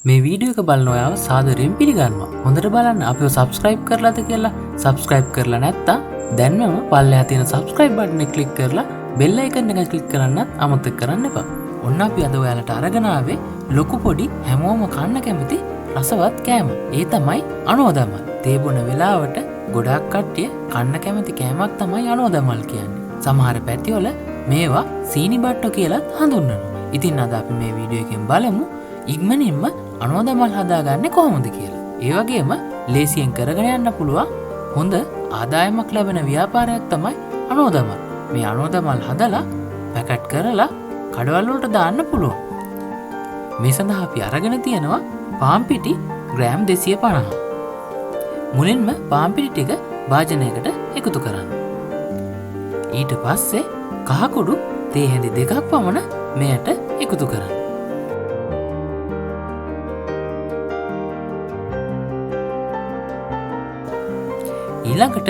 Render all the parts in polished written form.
මේ වීඩියෝ එක බලන ඔයාව සාදරයෙන් පිළිගන්නවා. හොඳට බලන්න අපිව subscribe කරලාද කියලා. subscribe කරලා නැත්නම් දැන්මම පල්ලෙහා තියෙන subscribe button එක click කරලා bell icon එක click කරන්නත් අමතක කරන්න එපා. ඔන්න අපි අද ඔයාලට අරගෙන ආවේ ලොකු පොඩි හැමෝම කන්න කැමති රසවත් කෑම. ඒ තමයි අනෝදමල්. තේ බොන වෙලාවට ගොඩක් කට්ටිය කන්න කැමති කෑමක් තමයි අනෝදමල් කියන්නේ. සමහර පැතිවල මේවා සීනි බට්ටෝ කියලාත් හඳුන්වනවා. ඉතින් අද අපි මේ වීඩියෝ එකෙන් බලමු ඉක්මනින්ම අනෝදමල් හදාගන්නේ කොහොමද කියලා. ඒ වගේම ලේසියෙන් කරගෙන යන්න පුළුවන් හොඳ ආදායමක් ලැබෙන ව්‍යාපාරයක් තමයි අනෝදමල්. මේ අනෝදමල් හදලා පැකට් කරලා කඩවල වලට දාන්න පුළුවන්. මේ සඳහා අපි අරගෙන තියෙනවා පාන් පිටි ග්‍රෑම් 250. මුලින්ම පාන් පිටි ටික භාජනයකට එකතු කරන්න. ඊට පස්සේ කහ කුඩු තේ හැඳි 2ක් පමණ මෙයට එකතු කරන්න. ඊළඟට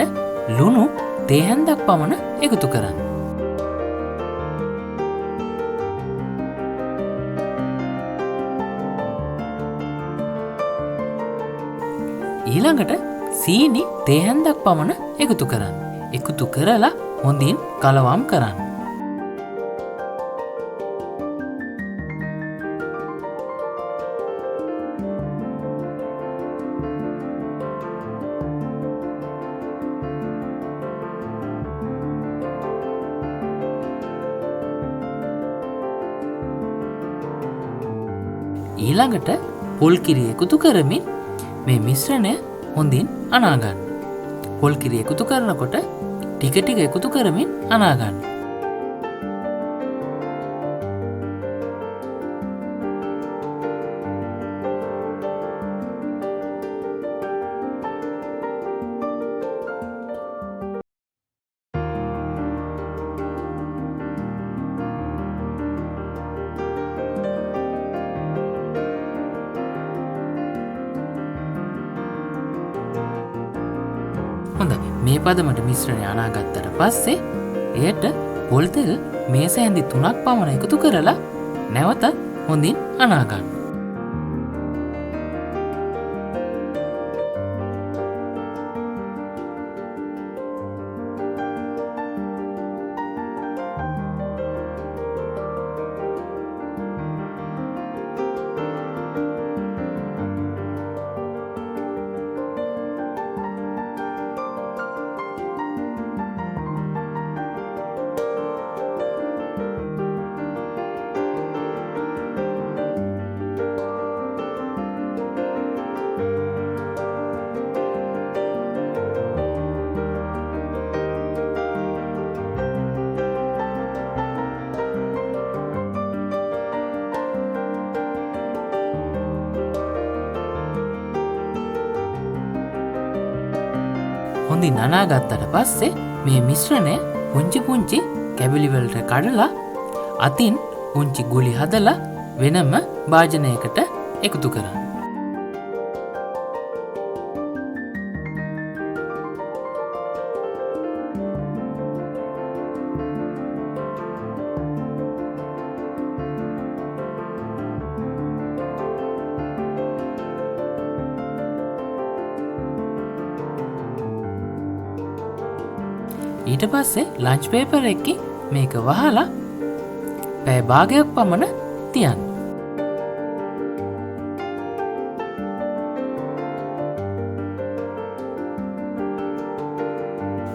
ලුණු තේ හැන්දක් පමණ එකතු කරන්න. ඊළඟට සීනි තේ හැන්දක් පමණ එකතු කරන්න. එකතු කරලා හොඳින් කලවම් කරන්න. ඊළඟට පොල් කිරි එකතු කරමින් මේ මිශ්‍රණය හොඳින් අනා ගන්න. පොල් කිරි එකතු කරනකොට ටික ටික එකතු කරමින් අනා ගන්න. හොඳයි. මේ පදමට මිශ්‍රණය අනාගත්තට පස්සේ එයට පොල් තෙල් මේස හැඳි 3ක් පමණ එකතු කරලා නැවතත් හොඳින් අනා ගන්න. හොඳින් අනාගත්තට පස්සේ මේ මිශ්‍රණය පුංචි පුංචි කැබලි වලට කඩලා අතින් පුංචි ගුලි හදලා වෙනම භාජනයකට එකතු කරන්න. ඊට පස්සේ ලන්ච් පේපර් එකකින් මේක වහලා පැය භාගයක් පමණ තියන්න.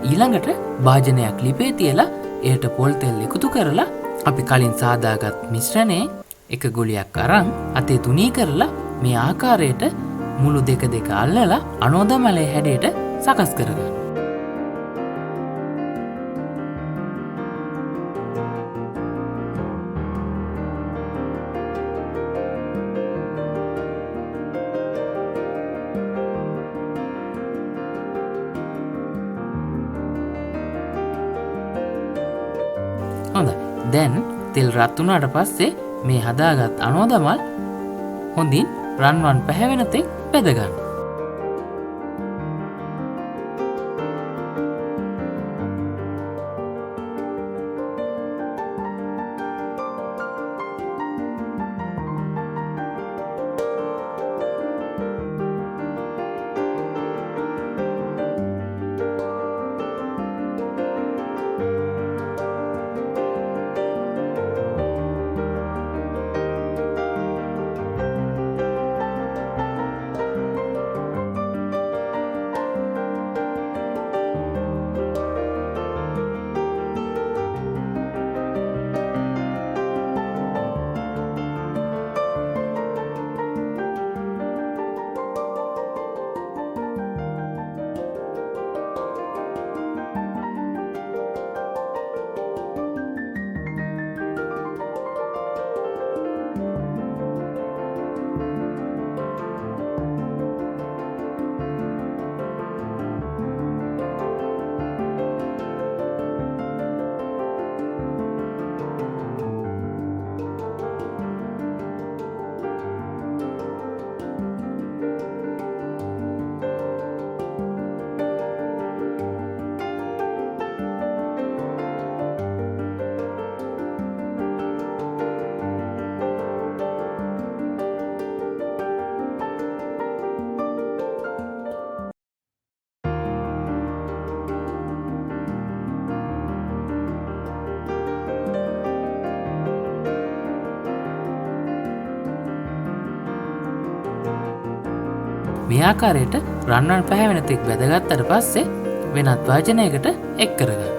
ඊළඟට භාජනයක් ලිපේ තියලා එයට පොල් තෙල් එකතු කරලා අපි කලින් සාදාගත් මිශ්‍රණයේ එක ගුලියක් අරන් අතේ තුනී කරලා මේ ආකාරයට මුළු දෙක අල්ලලා අනෝදමලේ හැඩයට සකස් කරගන්න. හොඳයි. දැන් තෙල් රත් වුණාට පස්සේ මේ හදාගත් අනෝදමල් හොඳින් රන්වන් පැහැවෙන තෙක් පැද ගන්න. මේ ආකාරයට රන්වන් පැහැවෙන තෙක් බැදගත්තට පස්සේ වෙනත් වාජනයකට එක් කරගන්න.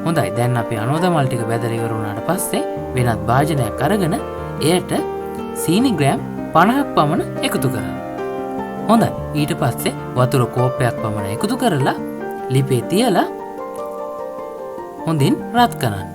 හොඳයි, දැන් අපි අනෝදා මල් ටික බෙදලා ඉවර වුණාට පස්සේ වෙනත් භාජනයක් අරගෙන එයට සීනි ග්‍රෑම් 50ක් පමණ එකතු කරන්න. හොඳයි, ඊට පස්සේ වතුර කෝප්පයක් පමණ එකතු කරලා ලිපේ තියලා හොඳින් රත් කරන්න.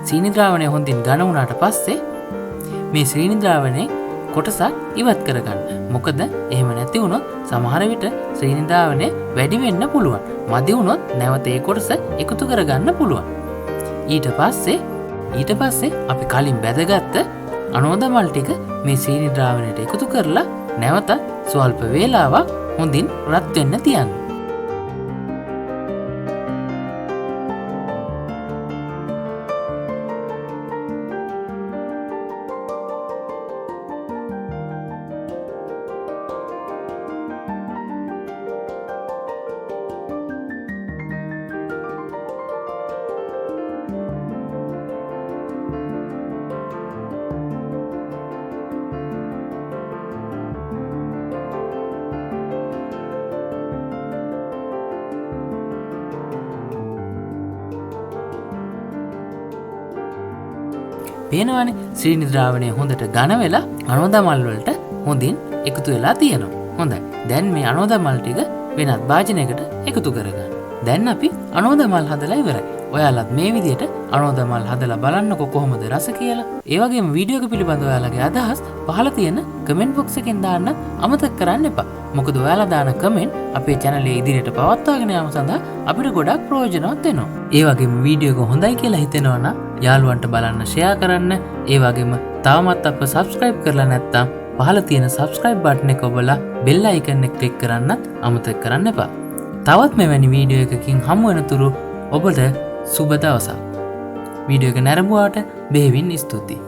සීනි ද්‍රාවණය හොඳින් ඝන වුණාට පස්සේ මේ සීනි ද්‍රාවණයේ කොටසක් ඉවත් කරගන්න. මොකද එහෙම නැති වුණොත් සමහර විට සීනි ද්‍රාවණය වැඩි වෙන්න පුළුවන්. මදි වුණොත් නැවත ඒ කොටස එකතු කරගන්න පුළුවන්. ඊට පස්සේ අපි කලින් බැදගත්ත අනෝදා මල් ටික මේ සීනි ද්‍රාවණයට එකතු කරලා නැවත ස්වල්ප වේලාවක් හොඳින් රත් වෙන්න තියන්න. පේනවනේ සීනි ද්‍රාවණය හොඳට ඝන වෙලා අනෝදා මල් වලට හොඳින් එකතු වෙලා තියෙනවා. හොඳයි. දැන් මේ අනෝදා මල් ටික වෙනත් භාජනයකට එකතු කරගන්න. දැන් අපි අනෝදා මල් හදලා ඉවරයි. ඔයාලත් මේ විදිහට අනෝදා මල් හදලා බලන්නකෝ කොහොමද රස කියලා. ඒ වගේම වීඩියෝ එක පිළිබඳව ඔයාලගේ අදහස් පහළ තියෙන කමෙන්ට් බොක්ස් එකෙන් දාන්න අමතක කරන්න එපා. මොකද ඔයාලා දාන කමෙන්ට් අපේ channel එක ඉදිරියට පවත්වාගෙන යාම සඳහා අපිට ගොඩක් ප්‍රයෝජනවත් වෙනවා. ඒ වගේම වීඩියෝ එක හොඳයි කියලා හිතෙනවා නම් යාළුවන්ට බලන්න ෂෙයා කරන්න. ඒ වගේම තවමත් අපව subscribe කරලා නැත්නම් පහළ තියෙන subscribe button එක ඔබලා bell icon එක click කරන්නත් අමතක කරන්න එපා. තවත් මෙවැනි වීඩියෝ එකකින් හමු වෙනතුරු ඔබට සුබ දවසක්. වීඩියෝ එක නැරඹුවාට බෙහෙවින් ස්තුතියි.